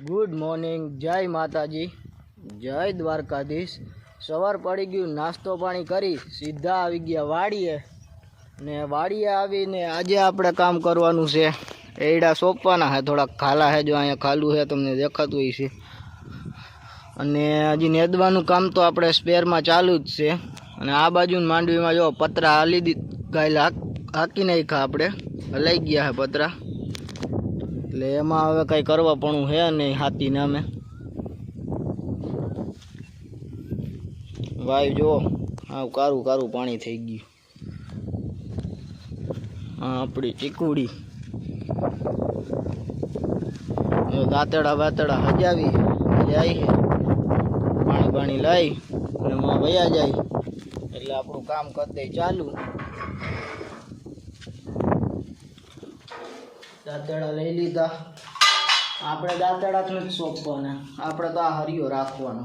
Good morning, જય માતાજી, જય દ્વારકાધીશ। સવાર પડી ગયું, નાસ્તો પાણી કરી સીધા આવી ગયા વાડીએ ને વાડીએ આવીને આજે આપણે કામ કરવાનું છે। એડા સોંપવાના છે, થોડાક ખાલા છે, જો અહીંયા ખાલું છે તમને દેખાતું હોય છે। અને હજી નેદવાનું કામ તો આપણે સ્પેરમાં ચાલુ જ છે। અને આ બાજુ માંડવીમાં જો પતરા હાલી ગાયલા હાકી નાખ્યા, આપણે હલાઈ ગયા છે પતરા, એટલે એમાં હવે કંઈ કરવા પણ હે નહીં। હાથી નામે વાયુ જો આ કારું કારું પાણી થઈ ગયું। હા, આપણી ચીકુડી દાંતડા બાતડા હજાવી જાય છે, પાણી બાણી લઈ અને માં વયા જાય એટલે આપણું કામ કરી દે ચાલુ। દાંતડા લઈ લીધા, આપણે દાંતડા જ નથી સોંપવાના, આપણે તો આ હરિયો રાખવાનો।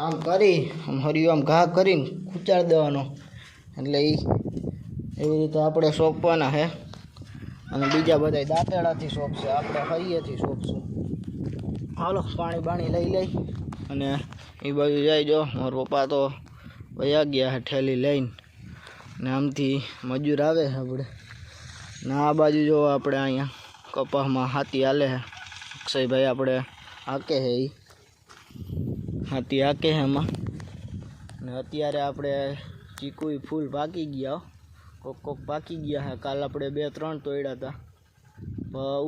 આમ કરી આમ હરિયો આમ ઘા કરીને ખૂંચાડી દેવાનો, એટલે એવી રીતે આપણે સોંપવાના છે। અને બીજા બધા દાંતડાથી સોંપશે, આપણે હરિયેથી સોંપશું। હાલો પાણી બાણી લઈ અને એ બાજુ જાય। જો મારા પપ્પા તો વયા ગયા છે ઠેલી લઈને, ને આમથી મજૂર આવે છે આપણે। ને આ બાજુ જો આપણે અહીંયા કપાસમાં હાથી હાલે છે, અક્ષયભાઈ આપણે હાકે છે, એ હાથી હાકે છે એમાં। ને અત્યારે આપણે ચીકુ ફૂલ પાકી ગયા, કોક પાકી ગયા છે। કાલ આપણે 2-3 તોડ્યા હતા,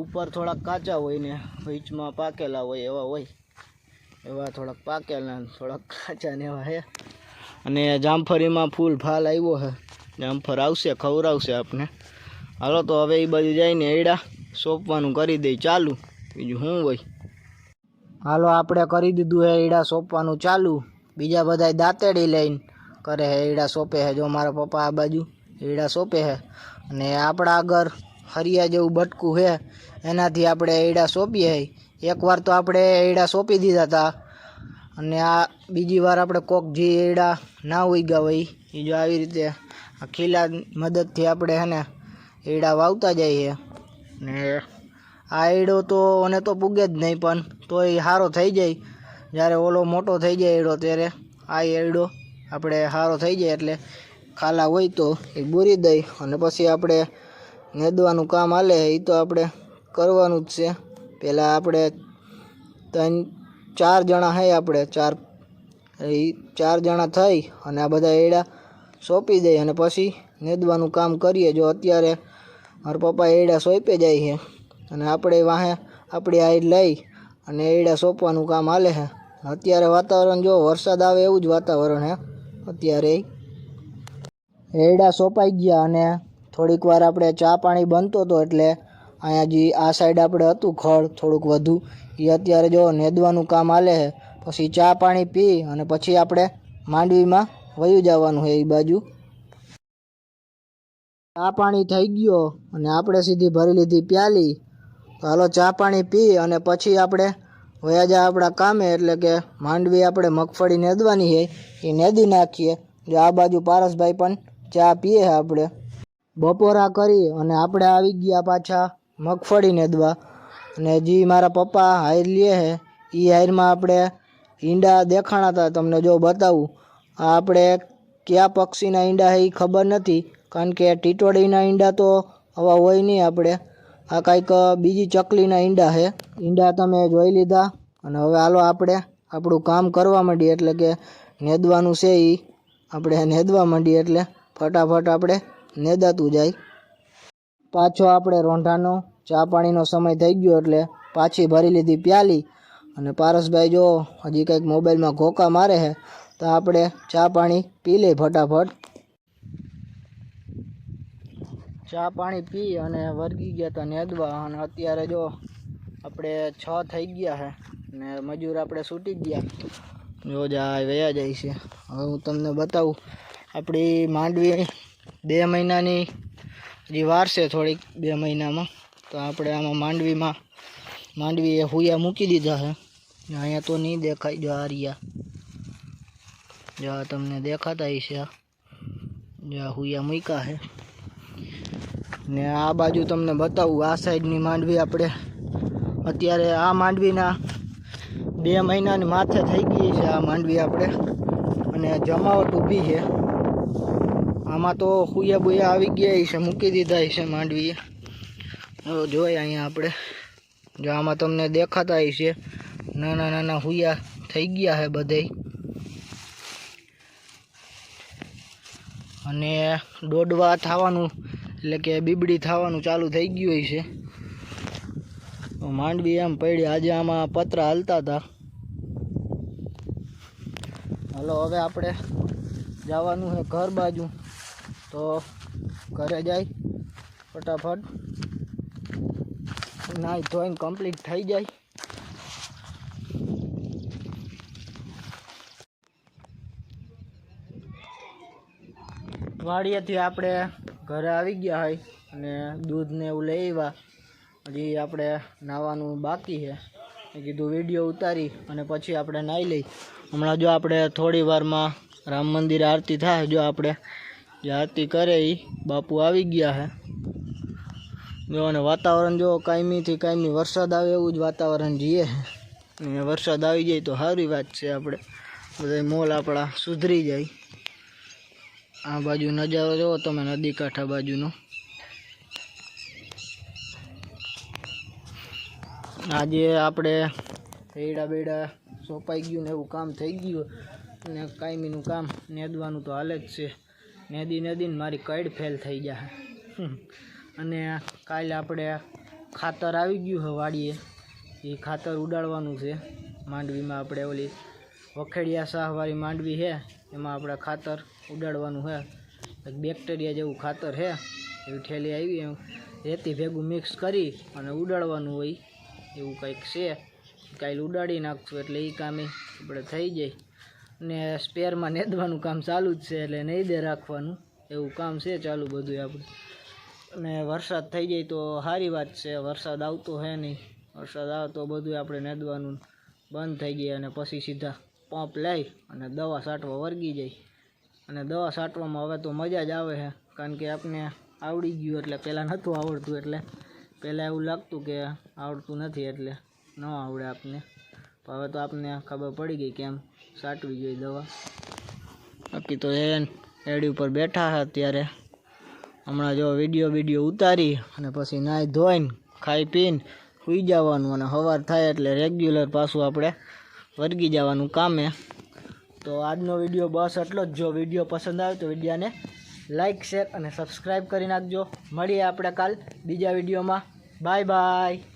ઉપર થોડાક કાચા હોય ને વચમાં પાકેલા હોય, એવા થોડાક પાકેલા થોડાક કાચા ને એવા છે। અને જામફળીમાં ફૂલ ફાલ આવ્યો છે, જામફળ આવશે ખવડાવશે આપણે। હાલો તો હવે એ બાજુ જઈને એડા સોંપવાનું કરી દઈ ચાલુ, બીજું શું હોય। હાલો આપણે કરી દીધું છે એડા સોંપવાનું ચાલુ, બીજા બધા દાંતેડી લઈને કરે છે, એડા સોંપે છે। જો મારા પપ્પા આ બાજુ એડા સોંપે છે, અને આપણા આગળ હરિયા જેવું બટકું છે, એનાથી આપણે એડા સોંપીએ। એકવાર તો આપણે એડા સોંપી દીધા હતા, અને આ બીજી વાર આપણે કોક જે એડા ના ઉગ્યા હોય એ જો આવી રીતે આ ખીલા મદદથી આપણે છે ને એડા વાવતા જઈએ। ને આ એડો તો મને તો પૂગે જ નહીં, પણ તો એ સારો થઈ જાય। જ્યારે ઓલો મોટો થઈ જાય એડો, ત્યારે આ એડો આપણે સારો થઈ જાય, એટલે ખાલા હોય તો એ બોરી દઈ અને પછી આપણે નેદવાનું કામ હાલે એ તો આપણે કરવાનું જ છે। પહેલાં આપણે 3-4 જણા છે, આપણે 4 જણા થઈ અને આ બધા એડા સોંપી દઈ અને પછી નેદવાનું કામ કરીએ। જો અત્યારે મારા પપ્પા એડા સોંપે જાય છે, અને આપણે વાહે આપણી હાઈડ લઈ અને એડા સોંપવાનું કામ હાલે છે। અત્યારે વાતાવરણ જો વરસાદ આવે એવું જ વાતાવરણ છે અત્યારે। એડા સોંપાઈ ગયા અને થોડીક વાર આપણે ચા પાણી બનતો હતો, એટલે અહીંયા જે આ સાઈડ આપણે હતું ખડ થોડુંક વધુ, એ અત્યારે જો નેદવાનું કામ હાલે છે। પછી ચા પાણી પી અને પછી આપણે માંડવીમાં વયું જવાનું છે એ બાજુ। ચા પાણી થઈ ગયો અને આપણે સીધી ભરી લીધી પ્યાલી। તો હાલો ચા પાણી પી અને પછી આપણે વયા જાય આપણા કામે, એટલે કે માંડવી આપણે મગફળી નેદવાની છે એ નેદી નાખીએ। જો આ બાજુ પારસભાઈ પણ ચા પીએ છે। આપણે બપોરા કરી અને આપણે આવી ગયા પાછા મગફળી નેદવા। અને જે મારા પપ્પા હાઈર લે છે એ હાઈરમાં આપણે ઈંડા દેખાણા હતા, તમને જો બતાવું। આ આપણે કયા પક્ષીના ઈંડા છે એ ખબર નથી, કારણ કે ટીટોડીના ઈંડા તો આવા હોય નહીં આપણે, આ કાંઈક બીજી ચકલીના ઈંડા છે। ઈંડા તમે જોઈ લીધા અને હવે હાલો આપણે આપણું કામ કરવા માંડીએ, એટલે કે નેદવાનું છે એ આપણે નેદવા માંડીએ, એટલે ફટાફટ આપણે નેદાતું જાય। પાછો આપણે રોંઢાનો ચા પાણીનો સમય થઈ ગયો, એટલે પાછી ભરી લીધી પ્યાલી। અને પારસભાઈ જો હજી કંઈક મોબાઈલમાં ઘોકા મારે છે, તો આપણે ચા પાણી પી લઈ ફટાફટ। ચા પાણી પી અને વર્ગી ગયા હતા નેદવા, અને અત્યારે જો આપણે 6 થઈ ગયા છે ને મજૂર આપણે છૂટી ગયા, જો જાય વયા જાય છે। હવે હું તમને બતાવું, આપણી માંડવી 2 મહિનાની હજી વાર છે થોડીક, 2 મહિનામાં તો આપણે આમાં માંડવી એ હુયા મૂકી દીધા છે। અહીંયા તો નહીં દેખાય, જો આ રહ્યા, જો તમને દેખાતા હશે, જો હુયા મૂક્યા છે। ને આ બાજુ તમને બતાવું, આ સાઈડની માંડવી આપણે અત્યારે આ માંડવીના 2 મહિનાની માથે થઈ ગઈ છે આ માંડવી આપણે, અને જમાવટ ઊભી છે આમાં. તો હુયા બુયા આવી ગયા છે, મૂકી દીધા છે માંડવીએ. જોઈએ અહીંયા આપણે, જો આમાં તમને દેખાતા છે નાના નાના હુયા થઈ ગયા છે બધે, અને દોડવા થવાનું એટલે કે બીબડી થવાનું ચાલુ થઈ ગયું છે. માંડવી એમ પડી. આજે આમાં પતરા હાલતા હતા. હાલો હવે આપણે જવાનું છે ઘર બાજુ, તો ઘરે જાય ફટાફટ નાઈ ધોઈને કમ્પ્લીટ થઈ જાય. વાડીએથી આપણે ઘરે આવી ગયા હોય અને દૂધ ને એવું લઈ આવ્યા. હજી આપણે નાવાનું બાકી છે. મેં કીધું વિડીયો ઉતારી અને પછી આપણે નાહી લઈ. હમણાં જો આપણે થોડી વારમાં રામ મંદિરે આરતી થાય, જો આપણે જે આરતી કરે એ બાપુ આવી ગયા છે. જો અને વાતાવરણ જો કાયમીથી કાયમી વરસાદ આવે એવું જ વાતાવરણ જીએ. અને વરસાદ આવી જાય તો સારી વાત છે, આપણે બધા મોલ આપણા સુધરી જાય. આ બાજુ નજારો જોવો તમે, નદી કાંઠા બાજુનો. આજે આપણે રેડા બેડા સોંપાઈ ગયું ને એવું કામ થઈ ગયું, અને કાયમીનું કામ નેદવાનું તો હાલે જ છે. નેદીને મારી કઈડ ફેલ થઈ જાય. અને કાલે આપણે ખાતર આવી ગયું છે વાડીએ, એ ખાતર ઉડાડવાનું છે માંડવીમાં. આપણે ઓલી વખેડિયા શાહવાળી માંડવી છે એમાં આપણે ખાતર ઉડાડવાનું છે. બેક્ટેરિયા જેવું ખાતર છે, એવી ઠેલી આવી, એમ રેતી ભેગું મિક્સ કરી અને ઉડાડવાનું હોય એવું કંઈક છે. કાલે ઉડાડી નાખશું એટલે એ કામ આપણે થઈ જાય. ને સ્પેરમાં નેદવાનું કામ ચાલુ જ છે, એટલે નહીં દે રાખવાનું એવું કામ છે ચાલુ બધું આપણે. અને વરસાદ થઈ જાય તો સારી વાત છે. વરસાદ આવતો છે નહીં, વરસાદ આવે તો બધું આપણે નેદવાનું બંધ થઈ જાય, અને પછી સીધા પંપ લઈ અને દવા છાંટવા વર્ગી જાય. અને દવા છાંટવામાં હવે તો મજા જ આવે છે, કારણ કે આપણે આવડી ગયું. એટલે પહેલાં નહોતું આવડતું, એટલે પહેલાં એવું લાગતું કે આવડતું નથી એટલે ન આવડે આપને. હવે તો આપને ખબર પડી ગઈ કેમ છાંટવી જોઈએ દવા. બાકી તો એડી ઉપર બેઠા હતા અત્યારે. હમણાં જો વિડીયો ઉતારી અને પછી નાહી ધોઈને ખાઈ પીને સૂઈ જવાનું, અને સવાર થાય એટલે રેગ્યુલર પાછું આપણે વર્ગી જવાનું કામે. તો આજનો વિડીયો બસ એટલો જ. જો વિડીયો પસંદ આવે તો વિડીયોને લાઇક, શેર અને સબસ્ક્રાઈબ કરી નાખજો. મળીએ આપણે કાલ બીજા વિડીયોમાં. Bye bye.